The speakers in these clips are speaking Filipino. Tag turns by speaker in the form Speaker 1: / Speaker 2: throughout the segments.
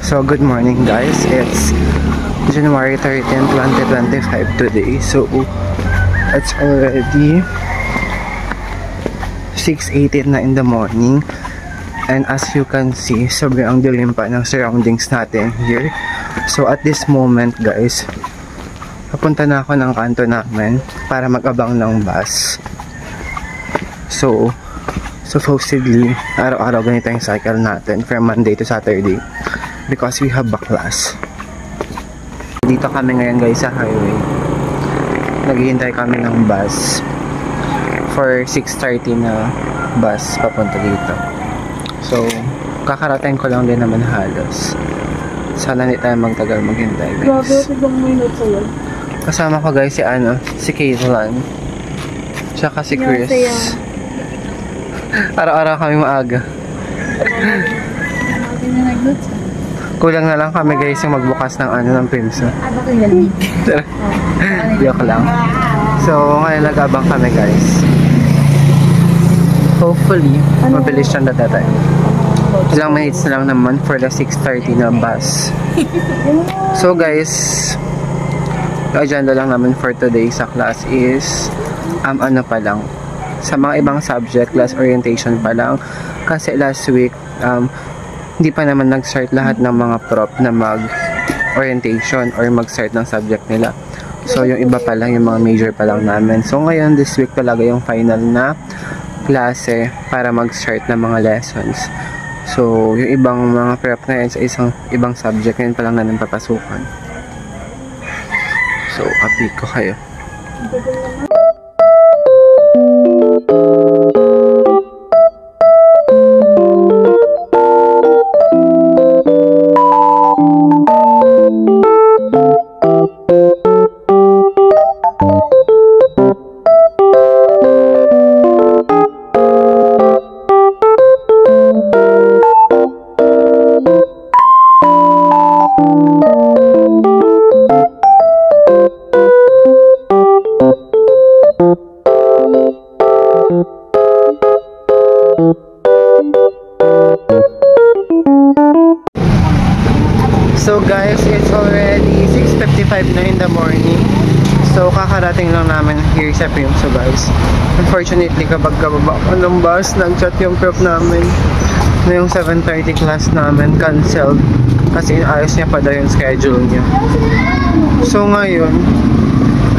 Speaker 1: So good morning guys, it's January 13, 2025 today. So it's already 6:18 na in the morning. And as you can see, sobrang dilim pa ng surroundings natin here. So at this moment guys, papunta na ako ng kanto namin para mag-abang ng bus. So supposedly, araw-araw ganito yung cycle natin from Monday to Saturday because we have a class. Dito kami ngayon guys sa highway. Naghihintay kami ng bus for 6:30 na bus papunta dito. So, kakarating ko lang din naman halos. Sana hindi tayo magtagal maghintay guys.
Speaker 2: Grabe, ibang minute sa'yo.
Speaker 1: Kasama ko guys si Caitlin. Tsaka si Chris. Araw-araw kami maaga. Kulang na lang kami guys yung magbukas ng ng Pimso. Joke lang. So, ngayon nag-abang kami guys. Hopefully, mabilis siyang dadatay. Ilang minutes na lang naman for the 6:30 na bus. So guys, yung agenda lang naman for today sa class is ano pa lang. Sa mga ibang subject, class orientation pa lang. Kasi last week, hindi pa naman nag-start lahat ng mga prop na mag-orientation or mag-start ng subject nila. So, yung iba pa lang, yung mga major pa lang namin. So, ngayon, this week talaga yung final na klase para mag-start ng mga lessons. So, yung ibang mga prep na yun sa isang ibang subject, yun pa lang namin papasukan. So, update ko kayo. So guys, it's already 6:55 na in the morning. So kakarating lang namin here sa Pimso guys. Unfortunately, kapag kababa ko ng bus, nag-chat yung prop namin na yung 7:30 class namin canceled kasi inayos niya pa daw yung schedule niya. So ngayon,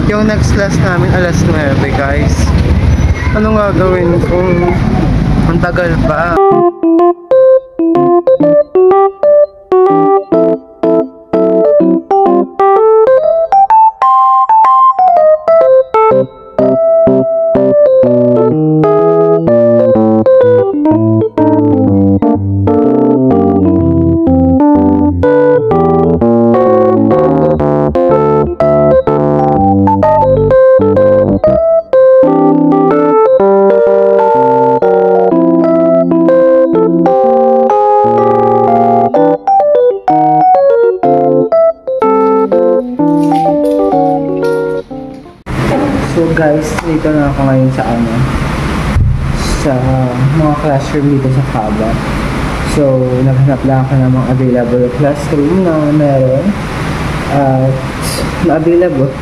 Speaker 1: yung next class namin alas 9 guys. Anong gagawin kung ang tagal pa? So guys, dito na ako ngayon sa mga classroom dito sa Kaba. So, naghanap lang ako ng mga available classroom na meron na available.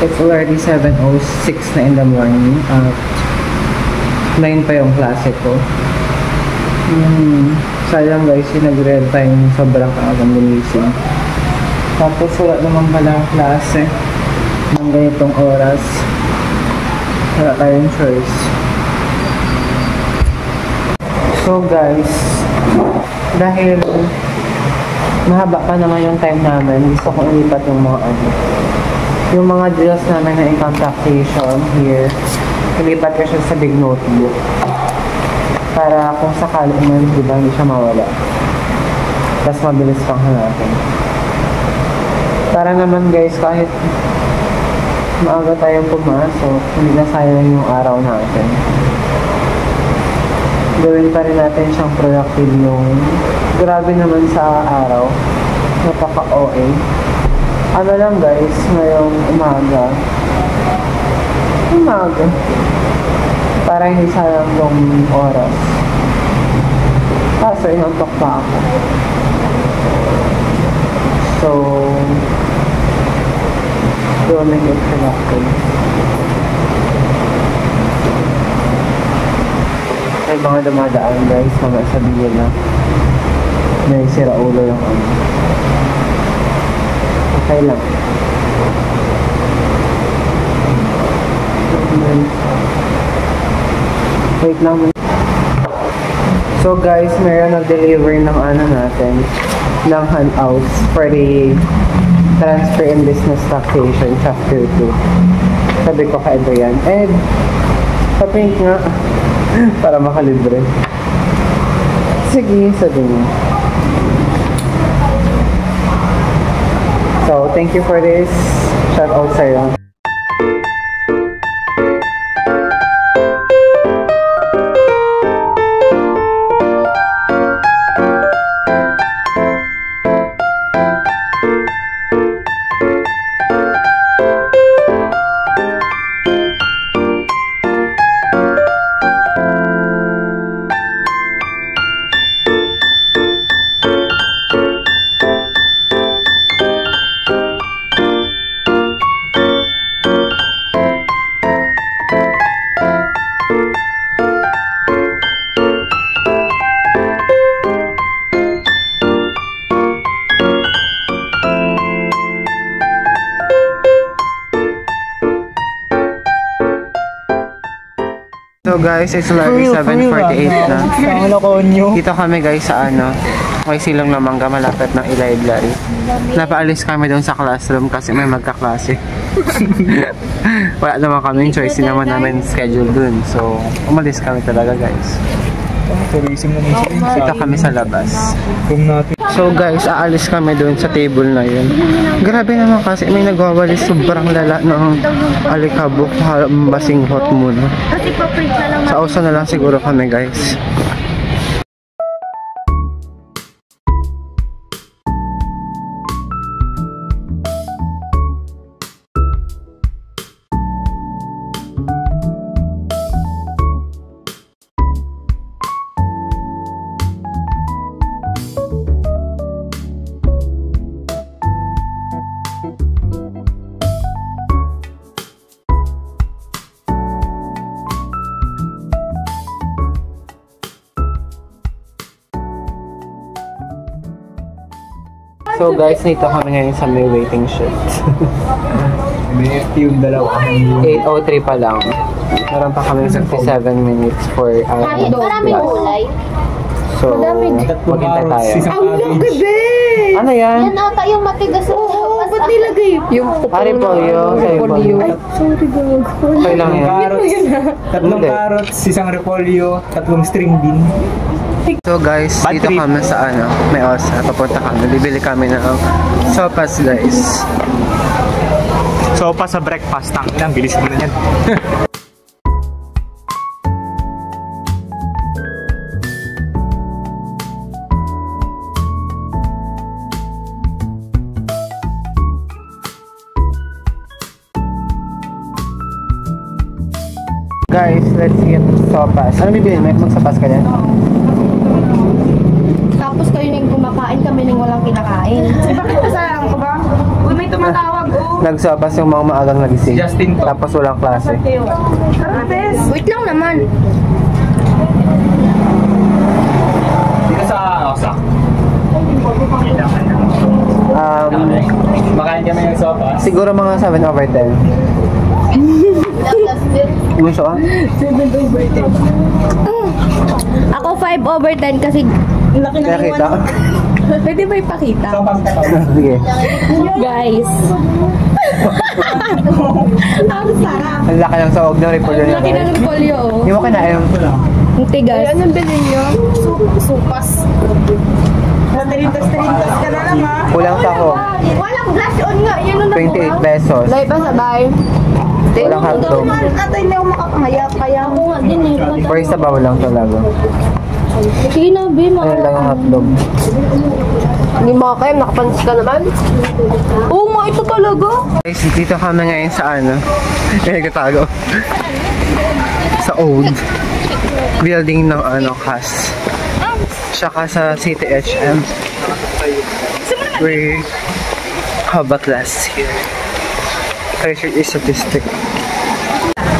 Speaker 1: It's already 7:06 na in the morning at 9 pa yung klase ko. Sayang guys, yung nag-red time sobrang kaagang gumising. Tapos wala naman pala ang klase ng ganitong oras. Wala tayong choice. So guys, dahil mahaba pa naman yung time namin, gusto kong ilipat yung mga drills namin na income taxation here. Ilipat ko siya sa big notebook para kung sakali man, diba, hindi siya mawala. Tapos mabilis pang hanapin. Para naman guys, kahit maaga tayong pumasok, hindi na sayang yung araw natin. Gawin pa rin natin siyang productive yung grabe naman sa araw. Napaka-OA. Ano lang guys, ngayong umaga. Para hindi sayang yung oras. Kaso inantok pa ako. So, doon may introduction. May mga dumadaan guys, mga sabihin na may sira ulo yung ano. Okay lang. Wait lang. So guys, meron nag-deliver ng ano natin, ng handouts for the Transfer and Business Taxation Chapter 2. Sabi ko kay Adrian, Ed, pa-print nga para makalibre. Sige, sabi niya. So, thank you for this. Shout out sa'yo. So guys, it's already 7:48 na. Dito kami guys sa ano, may silong na mangga malapit ng library. Napaalis kami doon sa classroom kasi may magkaklase. Wala naman kami choice, hindi naman namin schedule doon. So, umalis kami talaga guys. Dito kami sa labas. So guys, aalis kami doon sa table na yun. Grabe naman kasi may nagwawalis, sobrang lala ng alikabok, basing hot muna. Sa uso na lang siguro kami guys. So guys, nito kami ngayon sa may waiting shift.
Speaker 2: May yung dalawa.
Speaker 1: 8:03 pa lang. Meron pa kami 67 minutes for our
Speaker 3: Maraming kulay.
Speaker 1: So, maghintay tayo.
Speaker 3: Ang gabi!
Speaker 1: Ano yan?
Speaker 3: Yan ata yung matigas. Oo, ba't nilagay?
Speaker 1: Yung repolyo.
Speaker 3: Ay, sorry gago.
Speaker 1: Okay lang yan.
Speaker 2: Tatlong carrots, isang repolyo, tatlong string bean.
Speaker 1: So guys, dito kami sa ano, may osa. Papunta kami. Bibili kami ng sopas guys.
Speaker 2: Sopa sa breakfast. Ang bilis mo na yan.
Speaker 1: Guys, let's eat sopas. Ano bibili mo? Magsopas ka din?
Speaker 3: Tapos kayo nang kumakain, kami nang walang kinakain. Bakit masarang ko ba? Uy, may tumatawag, oh.
Speaker 1: Nagsopas yung mga maagang nagising.
Speaker 2: Justin to.
Speaker 1: Tapos walang klase.
Speaker 3: Wait lang naman.
Speaker 2: Dito sa Osa. Makain kami ng sopa.
Speaker 1: Siguro mga 7/10. Gusto ka?
Speaker 3: 7/10. Ako 5/10 kasi laki na
Speaker 1: Kaya kita?
Speaker 3: Pwede ba ipakita?
Speaker 1: Sige.
Speaker 3: Guys. Ang sarap.
Speaker 1: Ang laki ng saog ng repolyo
Speaker 3: Ang
Speaker 1: niya.
Speaker 3: laki ng repolyo, oh.
Speaker 1: Hindi mo kinain.
Speaker 3: Ang tigas. Anong bilhin nyo? Supas. Trintos ka na lang, ha?
Speaker 1: Kulang sa ako.
Speaker 3: Walang blush on nga. Yan ang
Speaker 1: 28 pesos.
Speaker 3: Dahil pa sabay.
Speaker 1: Walang hotdog.
Speaker 3: Atay na ako makakangayap. Kaya ako nga din eh.
Speaker 1: For sabaw lang talaga.
Speaker 3: Sige na, Be.
Speaker 1: Ayun lang yung hotdog.
Speaker 3: Hindi makakaya. Nakapansin ka naman. Oo nga, ito talaga.
Speaker 1: Guys, dito kami ngayon sa ano. Nagkatago. Sa old building ng ano, CAS. Tsaka sa City HM. We're haba class here. Research is statistic.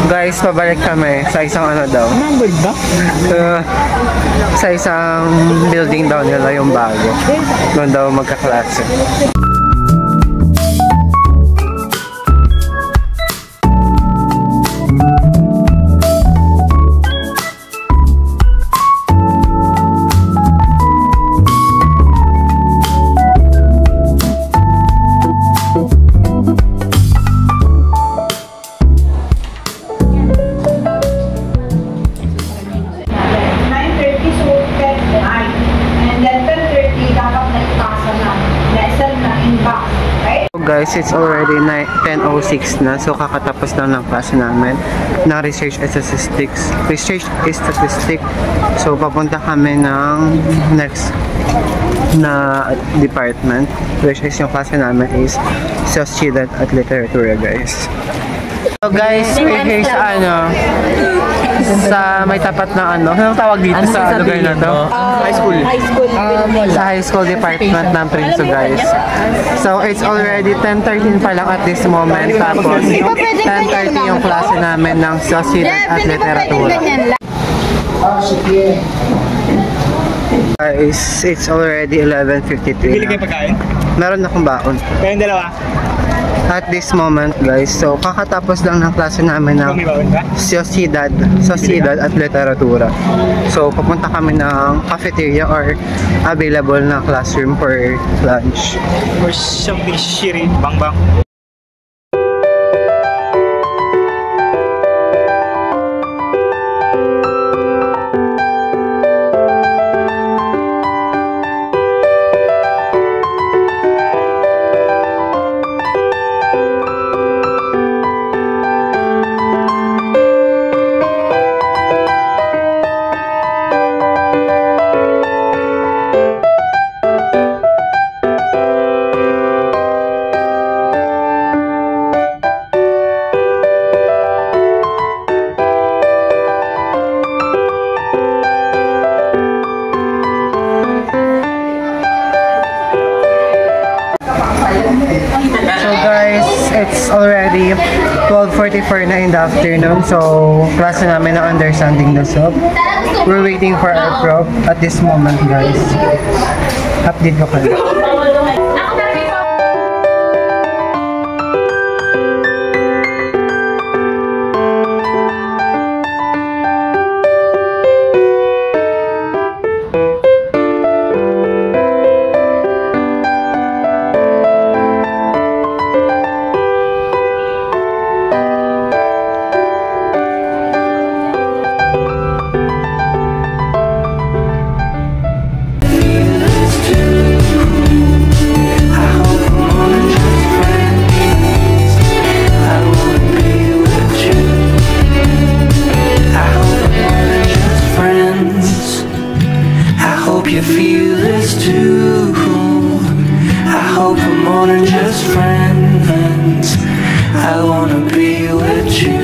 Speaker 1: Guys, pabalik kami sa isang ano daw.
Speaker 2: Numbered ba?
Speaker 1: Sa isang building daw nila yung bago. Doon daw magkaklase. Guys, it's already 10:06 na, so kakatapos lang ng klase namin ng Research Statistics. So papunta kami ng next na department, which is yung klase namin is Sociedad at Literatura, guys. So guys, we're here sa sa may tapat na anong tawag dito sa lugar na to? High school. Sa high school department ng Prinso, guys. So it's already 10:13 pa lang at this moment. Tapos 10:30 yung klase namin ng Sociedad at Literatura. Guys, it's already 11:53
Speaker 2: Bili kayo pagkain?
Speaker 1: Meron akong baon.
Speaker 2: Kayong dalawa?
Speaker 1: At this moment, guys, so kakatapos lang ng klase namin ng Sociedad at Literatura. So papunta kami ng cafeteria or available na classroom for lunch.
Speaker 2: Or something shiri, bang bang.
Speaker 1: It's already 12:44 na in the afternoon, so klase namin na understanding the SOP. We're waiting for our prof at this moment, guys. Update ko kayo.
Speaker 4: You feel this too. I hope we're more than just friends. I wanna be with you.